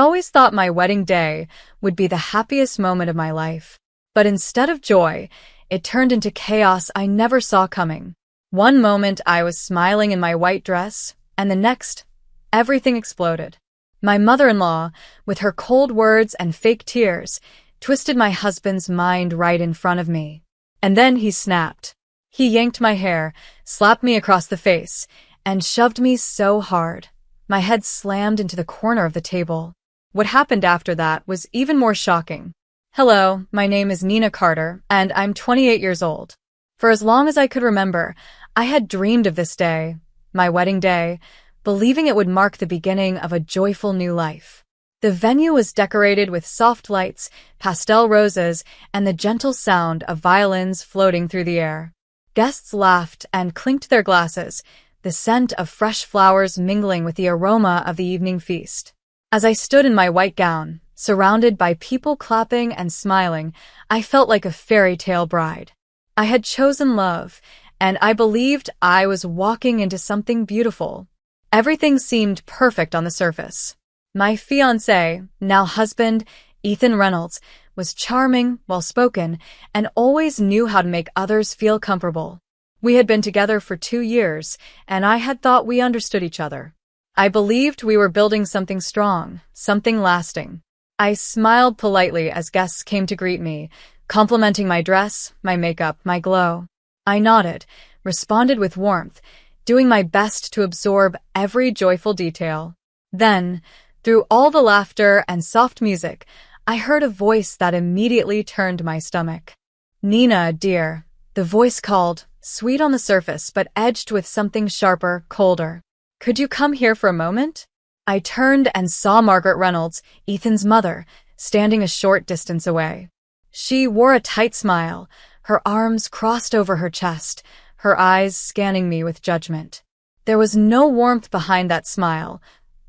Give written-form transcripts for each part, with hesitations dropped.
always thought my wedding day would be the happiest moment of my life. But instead of joy, it turned into chaos I never saw coming. One moment I was smiling in my white dress, and the next, everything exploded. My mother-in-law, with her cold words and fake tears, twisted my husband's mind right in front of me. And then he snapped. He yanked my hair, slapped me across the face, and shoved me so hard. My head slammed into the corner of the table. What happened after that was even more shocking. Hello, my name is Nina Carter, and I'm 28 years old. For as long as I could remember, I had dreamed of this day, my wedding day, believing it would mark the beginning of a joyful new life. The venue was decorated with soft lights, pastel roses, and the gentle sound of violins floating through the air. Guests laughed and clinked their glasses, the scent of fresh flowers mingling with the aroma of the evening feast. As I stood in my white gown, surrounded by people clapping and smiling, I felt like a fairy tale bride. I had chosen love, and I believed I was walking into something beautiful. Everything seemed perfect on the surface. My fiancé, now husband, Ethan Reynolds, was charming, well-spoken, and always knew how to make others feel comfortable. We had been together for 2 years, and I had thought we understood each other. I believed we were building something strong, something lasting. I smiled politely as guests came to greet me, complimenting my dress, my makeup, my glow. I nodded, responded with warmth, doing my best to absorb every joyful detail. Then, through all the laughter and soft music, I heard a voice that immediately turned my stomach. Nina, dear, the voice called, sweet on the surface but edged with something sharper, colder. Could you come here for a moment? I turned and saw Margaret Reynolds, Ethan's mother, standing a short distance away. She wore a tight smile, her arms crossed over her chest, her eyes scanning me with judgment. There was no warmth behind that smile,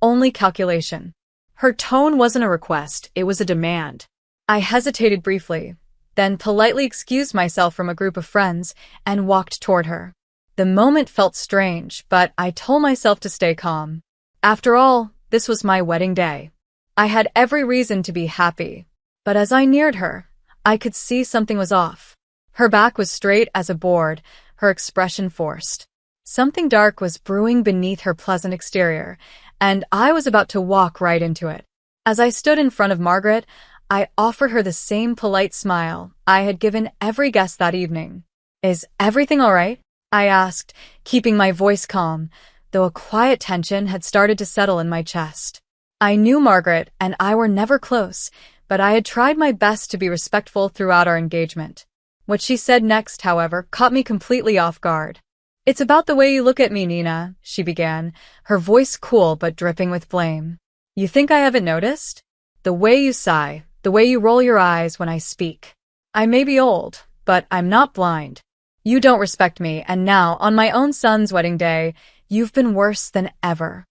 only calculation. Her tone wasn't a request, it was a demand. I hesitated briefly, then politely excused myself from a group of friends and walked toward her. The moment felt strange, but I told myself to stay calm. After all, this was my wedding day. I had every reason to be happy. But as I neared her, I could see something was off. Her back was straight as a board, her expression forced. Something dark was brewing beneath her pleasant exterior, and I was about to walk right into it. As I stood in front of Margaret, I offered her the same polite smile I had given every guest that evening. Is everything all right? I asked, keeping my voice calm, though a quiet tension had started to settle in my chest. I knew Margaret and I were never close, but I had tried my best to be respectful throughout our engagement. What she said next, however, caught me completely off guard. It's about the way you look at me, Nina, she began, her voice cool but dripping with blame. You think I haven't noticed? The way you sigh, the way you roll your eyes when I speak. I may be old, but I'm not blind. You don't respect me, and now, on my own son's wedding day, you've been worse than ever.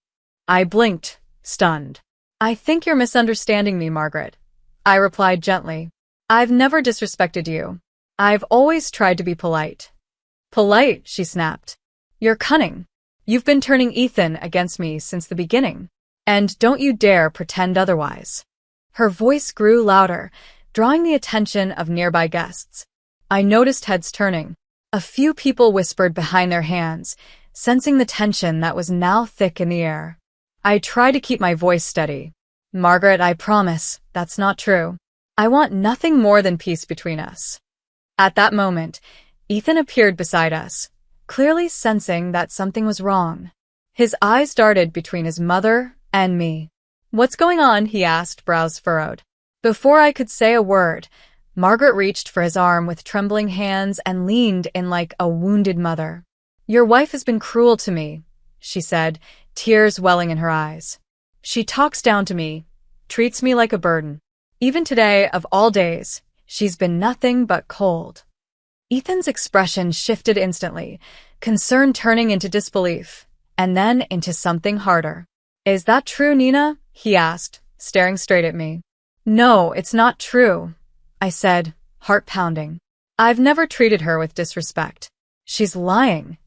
I blinked, stunned. I think you're misunderstanding me, Margaret. I replied gently. I've never disrespected you. I've always tried to be polite. Polite, she snapped. You're cunning. You've been turning Ethan against me since the beginning. And don't you dare pretend otherwise. Her voice grew louder, drawing the attention of nearby guests. I noticed heads turning. A few people whispered behind their hands, sensing the tension that was now thick in the air. I tried to keep my voice steady. Margaret, I promise, that's not true. I want nothing more than peace between us. At that moment, Ethan appeared beside us, clearly sensing that something was wrong. His eyes darted between his mother and me. What's going on? He asked, brows furrowed. Before I could say a word, Margaret reached for his arm with trembling hands and leaned in like a wounded mother. Your wife has been cruel to me, she said, tears welling in her eyes. She talks down to me, treats me like a burden. Even today, of all days, she's been nothing but cold. Ethan's expression shifted instantly, concern turning into disbelief, and then into something harder. Is that true, Nina? He asked, staring straight at me. No, it's not true, I said, heart pounding. I've never treated her with disrespect. She's lying.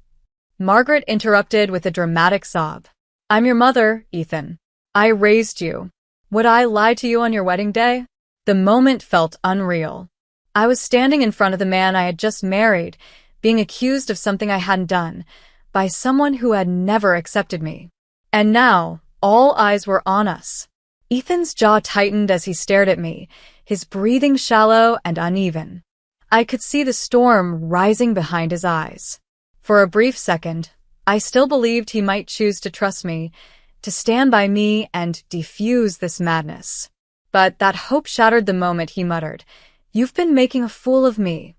Margaret interrupted with a dramatic sob. I'm your mother, Ethan. I raised you. Would I lie to you on your wedding day? The moment felt unreal. I was standing in front of the man I had just married, being accused of something I hadn't done, by someone who had never accepted me. And now, all eyes were on us. Ethan's jaw tightened as he stared at me, his breathing shallow and uneven. I could see the storm rising behind his eyes. For a brief second, I still believed he might choose to trust me, to stand by me and defuse this madness. But that hope shattered the moment he muttered, "You've been making a fool of me,"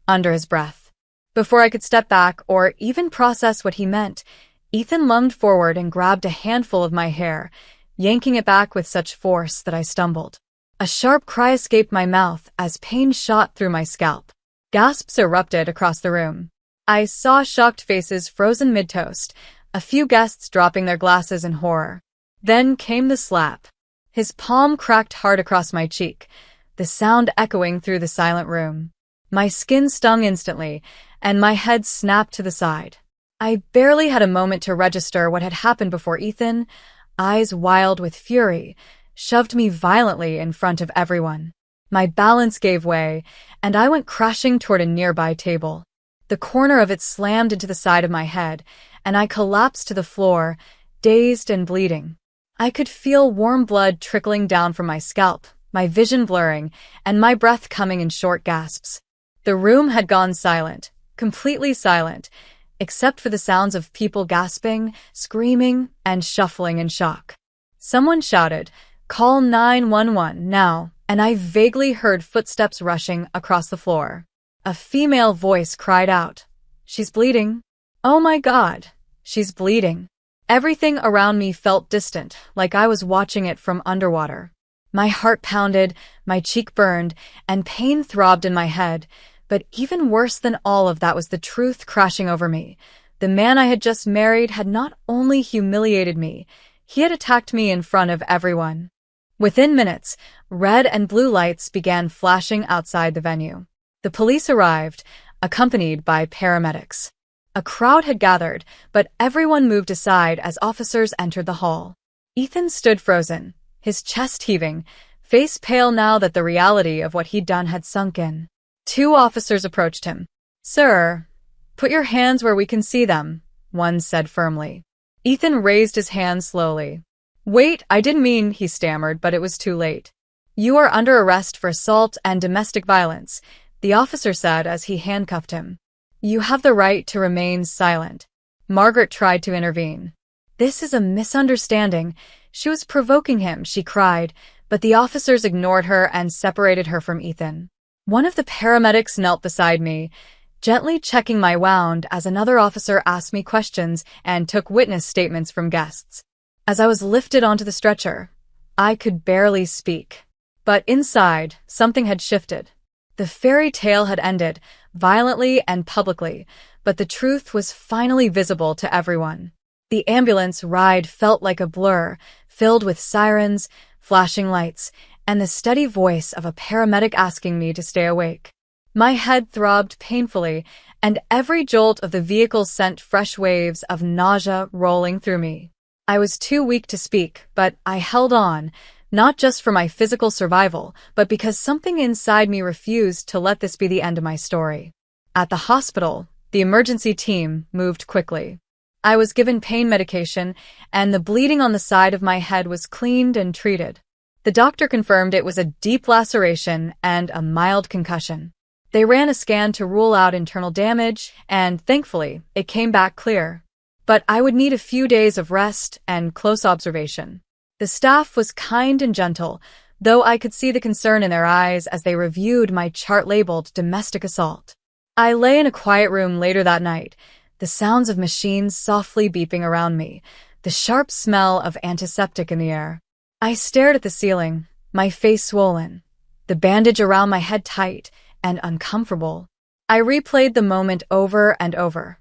under his breath. Before I could step back or even process what he meant, Ethan lunged forward and grabbed a handful of my hair, yanking it back with such force that I stumbled. A sharp cry escaped my mouth as pain shot through my scalp. Gasps erupted across the room. I saw shocked faces frozen mid-toast, a few guests dropping their glasses in horror. Then came the slap. His palm cracked hard across my cheek, the sound echoing through the silent room. My skin stung instantly, and my head snapped to the side. I barely had a moment to register what had happened before Ethan, eyes wild with fury, shoved me violently in front of everyone. My balance gave way, and I went crashing toward a nearby table. The corner of it slammed into the side of my head, and I collapsed to the floor, dazed and bleeding. I could feel warm blood trickling down from my scalp, my vision blurring, and my breath coming in short gasps. The room had gone silent, completely silent, except for the sounds of people gasping, screaming, and shuffling in shock. Someone shouted, "Call 911 now," and I vaguely heard footsteps rushing across the floor. A female voice cried out, "She's bleeding. Oh my God, she's bleeding." Everything around me felt distant, like I was watching it from underwater. My heart pounded, my cheek burned, and pain throbbed in my head. But even worse than all of that was the truth crashing over me. The man I had just married had not only humiliated me, he had attacked me in front of everyone. Within minutes, red and blue lights began flashing outside the venue. The police arrived, accompanied by paramedics. A crowd had gathered, but everyone moved aside as officers entered the hall. Ethan stood frozen, his chest heaving, face pale now that the reality of what he'd done had sunk in. Two officers approached him. "Sir, put your hands where we can see them," one said firmly. Ethan raised his hands slowly. "Wait, I didn't mean," he stammered, but it was too late. "You are under arrest for assault and domestic violence," the officer said as he handcuffed him. "You have the right to remain silent." Margaret tried to intervene. "This is a misunderstanding. She was provoking him," she cried, but the officers ignored her and separated her from Ethan. One of the paramedics knelt beside me, gently checking my wound as another officer asked me questions and took witness statements from guests. As I was lifted onto the stretcher, I could barely speak. But inside, something had shifted. The fairy tale had ended, violently and publicly, but the truth was finally visible to everyone. The ambulance ride felt like a blur, filled with sirens, flashing lights, and the steady voice of a paramedic asking me to stay awake. My head throbbed painfully, and every jolt of the vehicle sent fresh waves of nausea rolling through me. I was too weak to speak, but I held on, not just for my physical survival, but because something inside me refused to let this be the end of my story. At the hospital, the emergency team moved quickly. I was given pain medication, and the bleeding on the side of my head was cleaned and treated. The doctor confirmed it was a deep laceration and a mild concussion. They ran a scan to rule out internal damage, and thankfully, it came back clear. But I would need a few days of rest and close observation. The staff was kind and gentle, though I could see the concern in their eyes as they reviewed my chart labeled domestic assault. I lay in a quiet room later that night, the sounds of machines softly beeping around me, the sharp smell of antiseptic in the air. I stared at the ceiling, my face swollen, the bandage around my head tight and uncomfortable. I replayed the moment over and over.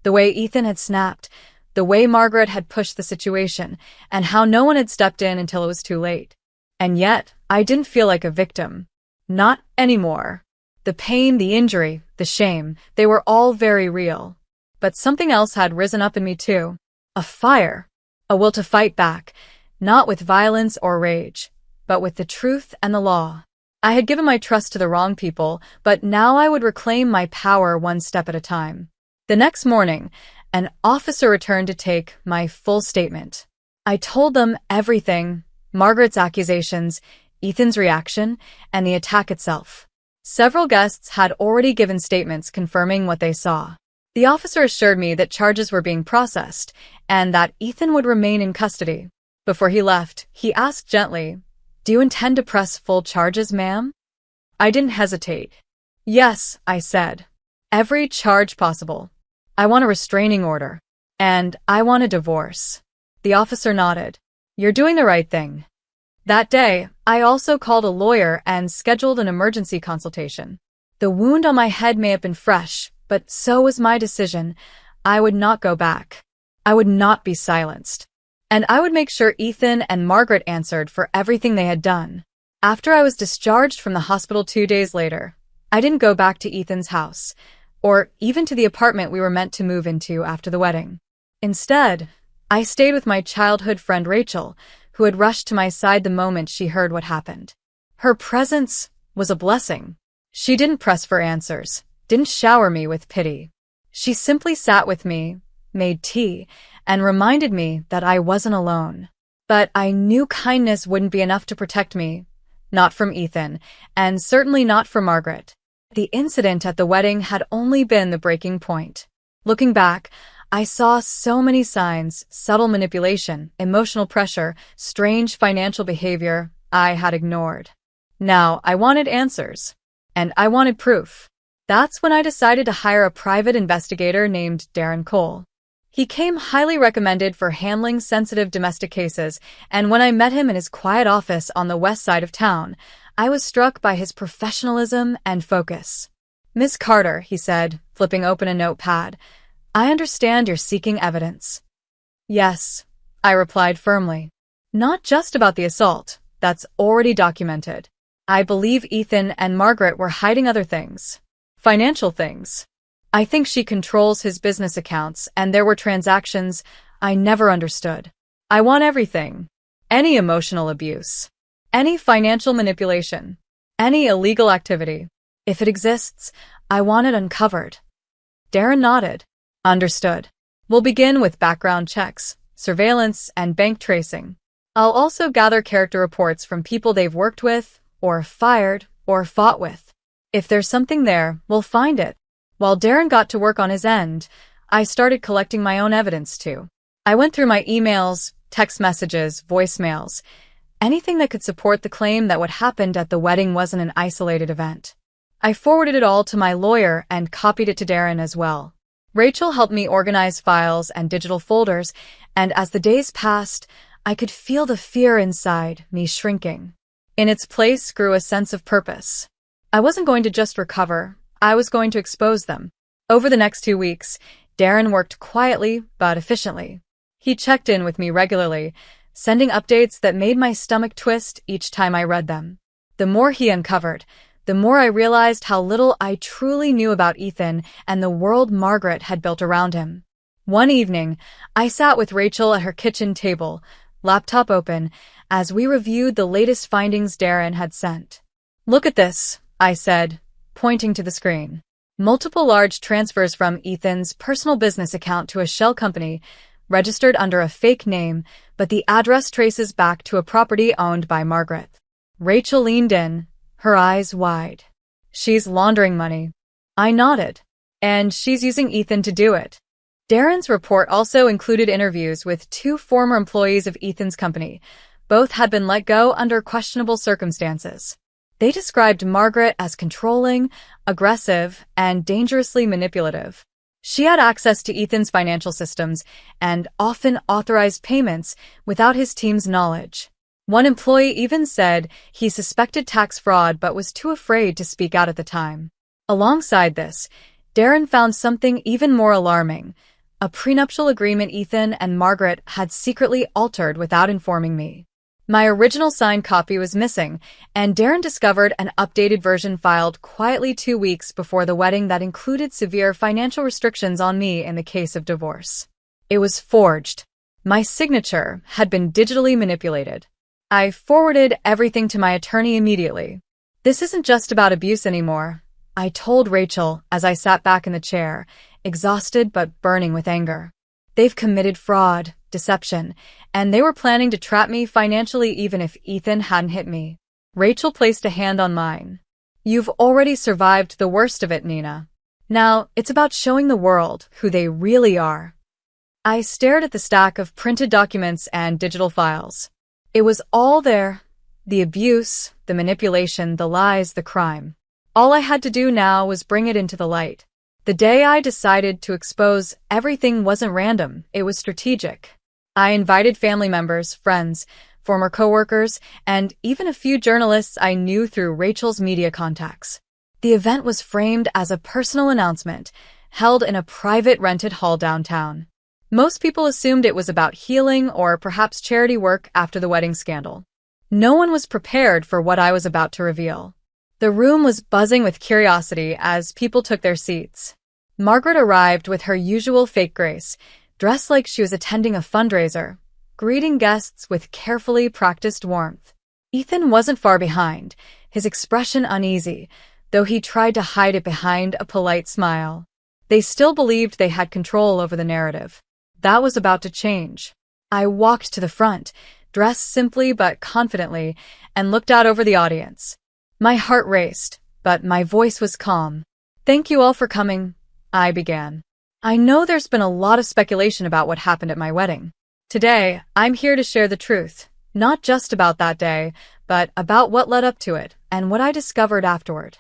The way Ethan had snapped, the way Margaret had pushed the situation, and how no one had stepped in until it was too late. And yet, I didn't feel like a victim. Not anymore. The pain, the injury, the shame, they were all very real. But something else had risen up in me too. A fire. A will to fight back. not with violence or rage, but with the truth and the law. I had given my trust to the wrong people, but now I would reclaim my power one step at a time. The next morning, an officer returned to take my full statement. I told them everything: Margaret's accusations, Ethan's reaction, and the attack itself. Several guests had already given statements confirming what they saw. The officer assured me that charges were being processed and that Ethan would remain in custody. Before he left, he asked gently, "Do you intend to press full charges, ma'am?" I didn't hesitate. "Yes," I said. "Every charge possible. I want a restraining order. And I want a divorce." The officer nodded. "You're doing the right thing." That day, I also called a lawyer and scheduled an emergency consultation. The wound on my head may have been fresh, but so was my decision. I would not go back. I would not be silenced. And I would make sure Ethan and Margaret answered for everything they had done. After I was discharged from the hospital 2 days later, I didn't go back to Ethan's house, or even to the apartment we were meant to move into after the wedding. Instead, I stayed with my childhood friend Rachel, who had rushed to my side the moment she heard what happened. Her presence was a blessing. She didn't press for answers, didn't shower me with pity. She simply sat with me, made tea, and reminded me that I wasn't alone. But I knew kindness wouldn't be enough to protect me, not from Ethan, and certainly not from Margaret. The incident at the wedding had only been the breaking point. Looking back, I saw so many signs: subtle manipulation, emotional pressure, strange financial behavior I had ignored. Now I wanted answers, and I wanted proof. That's when I decided to hire a private investigator named Darren Cole. He came highly recommended for handling sensitive domestic cases, and when I met him in his quiet office on the west side of town, I was struck by his professionalism and focus. "Miss Carter," he said, flipping open a notepad, "I understand you're seeking evidence." "Yes," I replied firmly. "Not just about the assault. That's already documented. I believe Ethan and Margaret were hiding other things. Financial things. I think she controls his business accounts, and there were transactions I never understood. I want everything. Any emotional abuse. Any financial manipulation. Any illegal activity. If it exists, I want it uncovered." Darren nodded. "Understood. We'll begin with background checks, surveillance, and bank tracing. I'll also gather character reports from people they've worked with, or fired, or fought with. If there's something there, we'll find it." While Darren got to work on his end, I started collecting my own evidence too. I went through my emails, text messages, voicemails, anything that could support the claim that what happened at the wedding wasn't an isolated event. I forwarded it all to my lawyer and copied it to Darren as well. Rachel helped me organize files and digital folders, and as the days passed, I could feel the fear inside me shrinking. In its place grew a sense of purpose. I wasn't going to just recover, I was going to expose them. Over the next 2 weeks, Darren worked quietly but efficiently. He checked in with me regularly, sending updates that made my stomach twist each time I read them. The more he uncovered, the more I realized how little I truly knew about Ethan and the world Margaret had built around him. One evening, I sat with Rachel at her kitchen table, laptop open, as we reviewed the latest findings Darren had sent. "Look at this," I said, pointing to the screen. Multiple large transfers from Ethan's personal business account to a shell company, registered under a fake name, but the address traces back to a property owned by Margaret. Rachel leaned in, her eyes wide. "She's laundering money." I nodded. "And she's using Ethan to do it." Darren's report also included interviews with 2 former employees of Ethan's company. Both had been let go under questionable circumstances. They described Margaret as controlling, aggressive, and dangerously manipulative. She had access to Ethan's financial systems and often authorized payments without his team's knowledge. One employee even said he suspected tax fraud but was too afraid to speak out at the time. Alongside this, Darren found something even more alarming: a prenuptial agreement Ethan and Margaret had secretly altered without informing me. My original signed copy was missing, and Darren discovered an updated version filed quietly 2 weeks before the wedding that included severe financial restrictions on me in the case of divorce. It was forged. My signature had been digitally manipulated. I forwarded everything to my attorney immediately. This isn't just about abuse anymore, I told Rachel as I sat back in the chair, exhausted but burning with anger. They've committed fraud, deception, and they were planning to trap me financially even if Ethan hadn't hit me. Rachel placed a hand on mine. You've already survived the worst of it, Nina. Now, it's about showing the world who they really are. I stared at the stack of printed documents and digital files. It was all there. The abuse, the manipulation, the lies, the crime. All I had to do now was bring it into the light. The day I decided to expose everything wasn't random, it was strategic. I invited family members, friends, former coworkers, and even a few journalists I knew through Rachel's media contacts. The event was framed as a personal announcement, held in a private rented hall downtown. Most people assumed it was about healing or perhaps charity work after the wedding scandal. No one was prepared for what I was about to reveal. The room was buzzing with curiosity as people took their seats. Margaret arrived with her usual fake grace, dressed like she was attending a fundraiser, greeting guests with carefully practiced warmth. Ethan wasn't far behind, his expression uneasy, though he tried to hide it behind a polite smile. They still believed they had control over the narrative. That was about to change. I walked to the front, dressed simply but confidently, and looked out over the audience. My heart raced, but my voice was calm. Thank you all for coming, I began. I know there's been a lot of speculation about what happened at my wedding. Today, I'm here to share the truth, not just about that day, but about what led up to it and what I discovered afterward.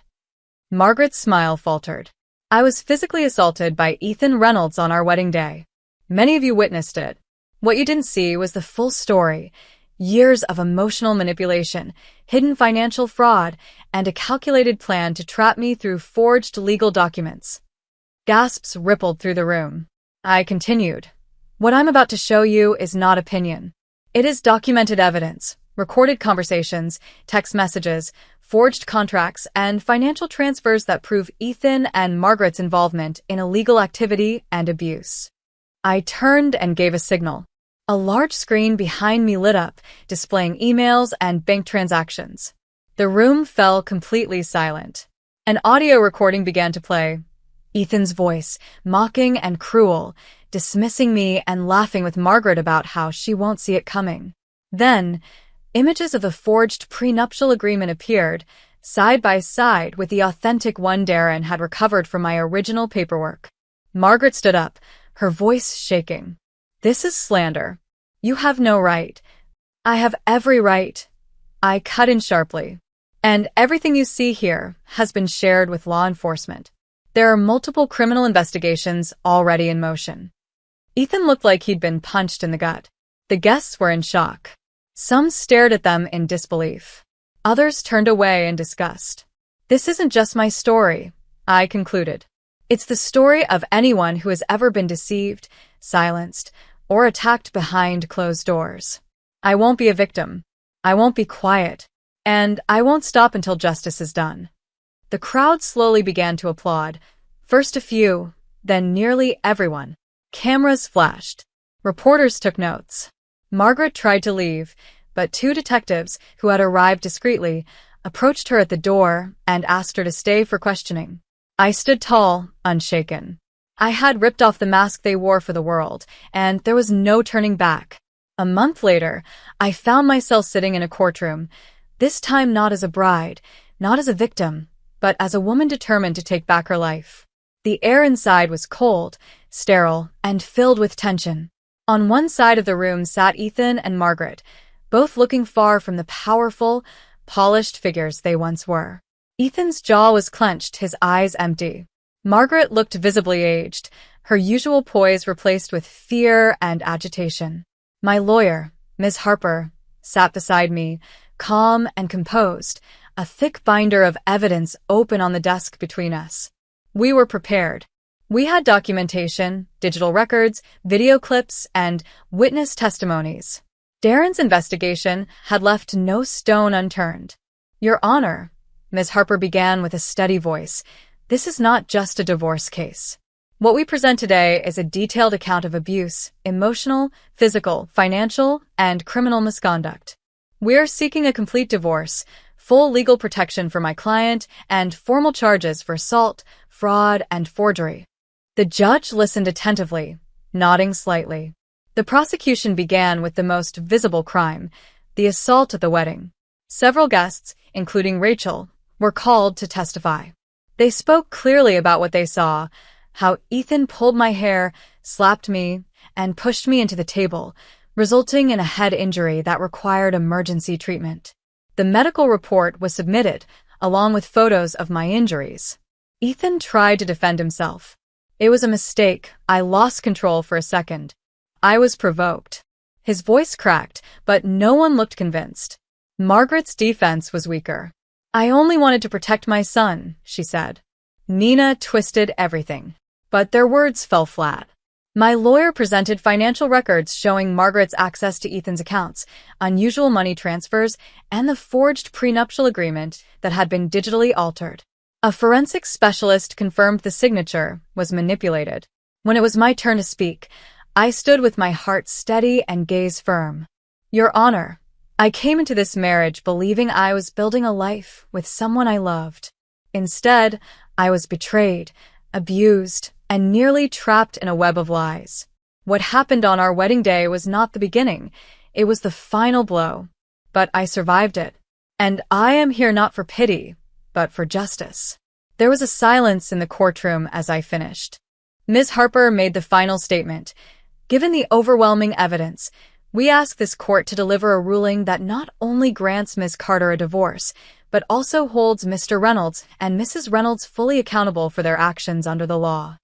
Margaret's smile faltered. I was physically assaulted by Ethan Reynolds on our wedding day. Many of you witnessed it. What you didn't see was the full story. Years of emotional manipulation, hidden financial fraud, and a calculated plan to trap me through forged legal documents. Gasps rippled through the room. I continued. What I'm about to show you is not opinion. It is documented evidence, recorded conversations, text messages, forged contracts, and financial transfers that prove Ethan and Margaret's involvement in illegal activity and abuse. I turned and gave a signal. A large screen behind me lit up, displaying emails and bank transactions. The room fell completely silent. An audio recording began to play. Ethan's voice, mocking and cruel, dismissing me and laughing with Margaret about how she won't see it coming. Then, images of the forged prenuptial agreement appeared, side by side with the authentic one Darren had recovered from my original paperwork. Margaret stood up, her voice shaking. This is slander. You have no right. I have every right. I cut in sharply. And everything you see here has been shared with law enforcement. There are multiple criminal investigations already in motion. Ethan looked like he'd been punched in the gut. The guests were in shock. Some stared at them in disbelief. Others turned away in disgust. This isn't just my story, I concluded. It's the story of anyone who has ever been deceived, silenced, or attacked behind closed doors. I won't be a victim. I won't be quiet. And I won't stop until justice is done. The crowd slowly began to applaud. First a few, then nearly everyone. Cameras flashed. Reporters took notes. Margaret tried to leave, but two detectives, who had arrived discreetly, approached her at the door and asked her to stay for questioning. I stood tall, unshaken. I had ripped off the mask they wore for the world, and there was no turning back. A month later, I found myself sitting in a courtroom, this time not as a bride, not as a victim, but as a woman determined to take back her life. The air inside was cold, sterile, and filled with tension. On one side of the room sat Ethan and Margaret, both looking far from the powerful, polished figures they once were. Ethan's jaw was clenched, his eyes empty. Margaret looked visibly aged, her usual poise replaced with fear and agitation. My lawyer, Ms. Harper, sat beside me, calm and composed, a thick binder of evidence open on the desk between us. We were prepared. We had documentation, digital records, video clips, and witness testimonies. Darren's investigation had left no stone unturned. Your Honor, Ms. Harper began with a steady voice, this is not just a divorce case. What we present today is a detailed account of abuse, emotional, physical, financial, and criminal misconduct. We're seeking a complete divorce, full legal protection for my client, and formal charges for assault, fraud, and forgery. The judge listened attentively, nodding slightly. The prosecution began with the most visible crime, the assault at the wedding. Several guests, including Rachel, were called to testify. They spoke clearly about what they saw, how Ethan pulled my hair, slapped me, and pushed me into the table, resulting in a head injury that required emergency treatment. The medical report was submitted, along with photos of my injuries. Ethan tried to defend himself. It was a mistake. I lost control for a second. I was provoked. His voice cracked, but no one looked convinced. Margaret's defense was weaker. I only wanted to protect my son, she said. Nina twisted everything. But their words fell flat. My lawyer presented financial records showing Margaret's access to Ethan's accounts, unusual money transfers, and the forged prenuptial agreement that had been digitally altered. A forensic specialist confirmed the signature was manipulated. When it was my turn to speak, I stood with my heart steady and gaze firm. Your Honor, I came into this marriage believing I was building a life with someone I loved. Instead, I was betrayed, abused, and nearly trapped in a web of lies. What happened on our wedding day was not the beginning, it was the final blow. But I survived it. And I am here not for pity, but for justice. There was a silence in the courtroom as I finished. Ms. Harper made the final statement. Given the overwhelming evidence, we ask this court to deliver a ruling that not only grants Ms. Carter a divorce, but also holds Mr. Reynolds and Mrs. Reynolds fully accountable for their actions under the law.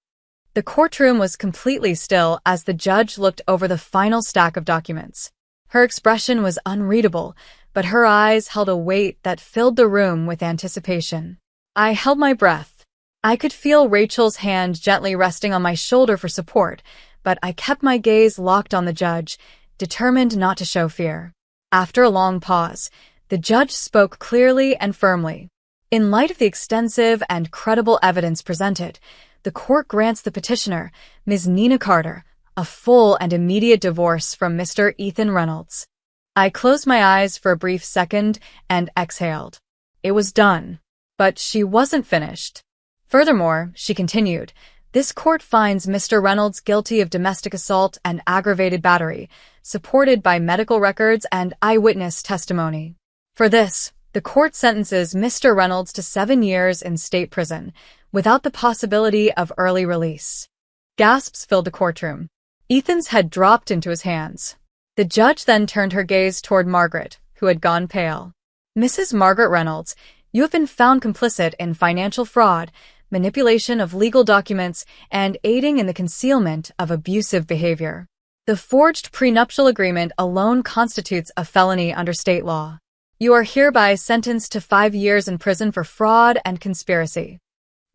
The courtroom was completely still as the judge looked over the final stack of documents. Her expression was unreadable, but her eyes held a weight that filled the room with anticipation. I held my breath. I could feel Rachel's hand gently resting on my shoulder for support, but I kept my gaze locked on the judge, determined not to show fear. After a long pause, the judge spoke clearly and firmly. In light of the extensive and credible evidence presented, the court grants the petitioner, Ms. Nina Carter, a full and immediate divorce from Mr. Ethan Reynolds. I closed my eyes for a brief second and exhaled. It was done. But she wasn't finished. Furthermore, she continued, this court finds Mr. Reynolds guilty of domestic assault and aggravated battery, supported by medical records and eyewitness testimony. For this, the court sentences Mr. Reynolds to 7 years in state prison, without the possibility of early release. Gasps filled the courtroom. Ethan's head dropped into his hands. The judge then turned her gaze toward Margaret, who had gone pale. Mrs. Margaret Reynolds, you have been found complicit in financial fraud, manipulation of legal documents, and aiding in the concealment of abusive behavior. The forged prenuptial agreement alone constitutes a felony under state law. You are hereby sentenced to 5 years in prison for fraud and conspiracy.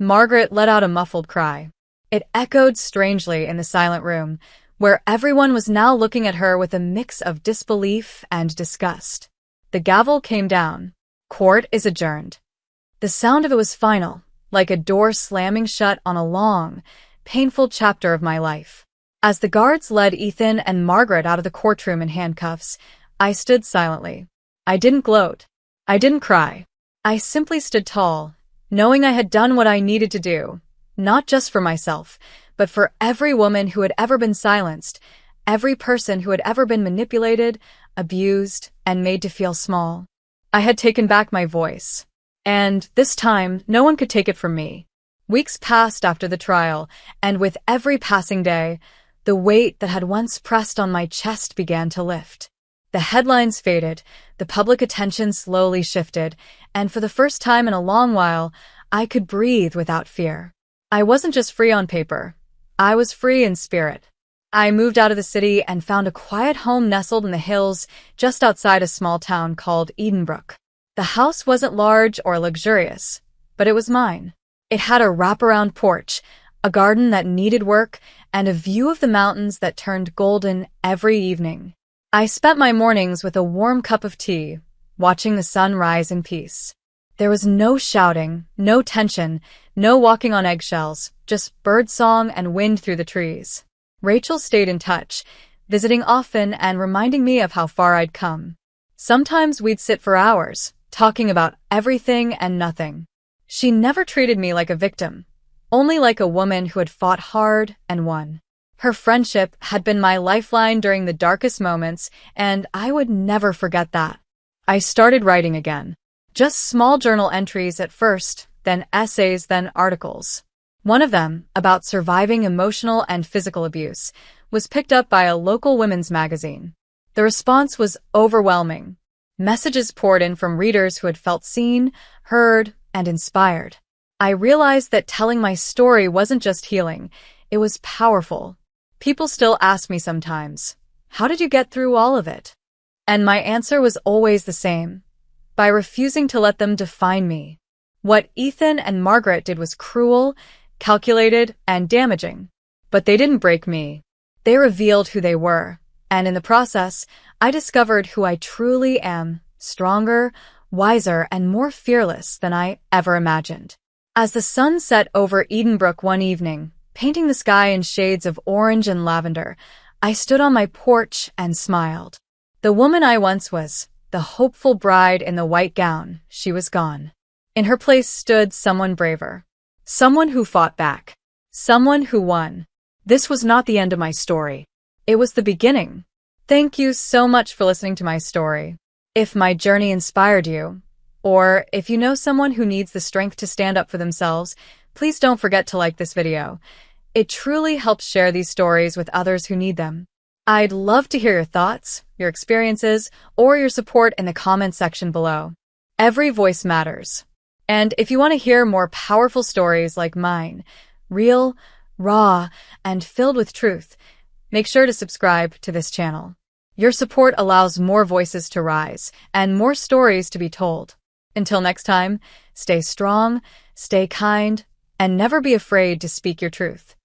Margaret let out a muffled cry. It echoed strangely in the silent room, where everyone was now looking at her with a mix of disbelief and disgust. The gavel came down. Court is adjourned. The sound of it was final, like a door slamming shut on a long, painful chapter of my life. As the guards led Ethan and Margaret out of the courtroom in handcuffs, I stood silently. I didn't gloat. I didn't cry. I simply stood tall, knowing I had done what I needed to do, not just for myself, but for every woman who had ever been silenced, every person who had ever been manipulated, abused, and made to feel small. I had taken back my voice. And this time, no one could take it from me. Weeks passed after the trial, and with every passing day, the weight that had once pressed on my chest began to lift. The headlines faded, the public attention slowly shifted, and for the first time in a long while, I could breathe without fear. I wasn't just free on paper. I was free in spirit. I moved out of the city and found a quiet home nestled in the hills just outside a small town called Edenbrook. The house wasn't large or luxurious, but it was mine. It had a wraparound porch, a garden that needed work, and a view of the mountains that turned golden every evening. I spent my mornings with a warm cup of tea, watching the sun rise in peace. There was no shouting, no tension, No walking on eggshells, just birdsong and wind through the trees. Rachel stayed in touch, visiting often and reminding me of how far I'd come. Sometimes we'd sit for hours, talking about everything and nothing. She never treated me like a victim, only like a woman who had fought hard and won. Her friendship had been my lifeline during the darkest moments, and I would never forget that. I started writing again. Just small journal entries at first, then essays, then articles. One of them, about surviving emotional and physical abuse, was picked up by a local women's magazine. The response was overwhelming. Messages poured in from readers who had felt seen, heard, and inspired. I realized that telling my story wasn't just healing, it was powerful. People still ask me sometimes, "How did you get through all of it?" And my answer was always the same: by refusing to let them define me. What Ethan and Margaret did was cruel, calculated, and damaging. But they didn't break me. They revealed who they were, and in the process, I discovered who I truly am: stronger, wiser, and more fearless than I ever imagined. As the sun set over Edenbrook one evening, painting the sky in shades of orange and lavender, I stood on my porch and smiled. The woman I once was, the hopeful bride in the white gown, she was gone. In her place stood someone braver. Someone who fought back. Someone who won. This was not the end of my story. It was the beginning. Thank you so much for listening to my story. If my journey inspired you, or if you know someone who needs the strength to stand up for themselves, please don't forget to like this video. It truly helps share these stories with others who need them. I'd love to hear your thoughts, your experiences, or your support in the comment section below. Every voice matters. And if you want to hear more powerful stories like mine, real, raw, and filled with truth, make sure to subscribe to this channel. Your support allows more voices to rise and more stories to be told. Until next time, stay strong, stay kind, and never be afraid to speak your truth.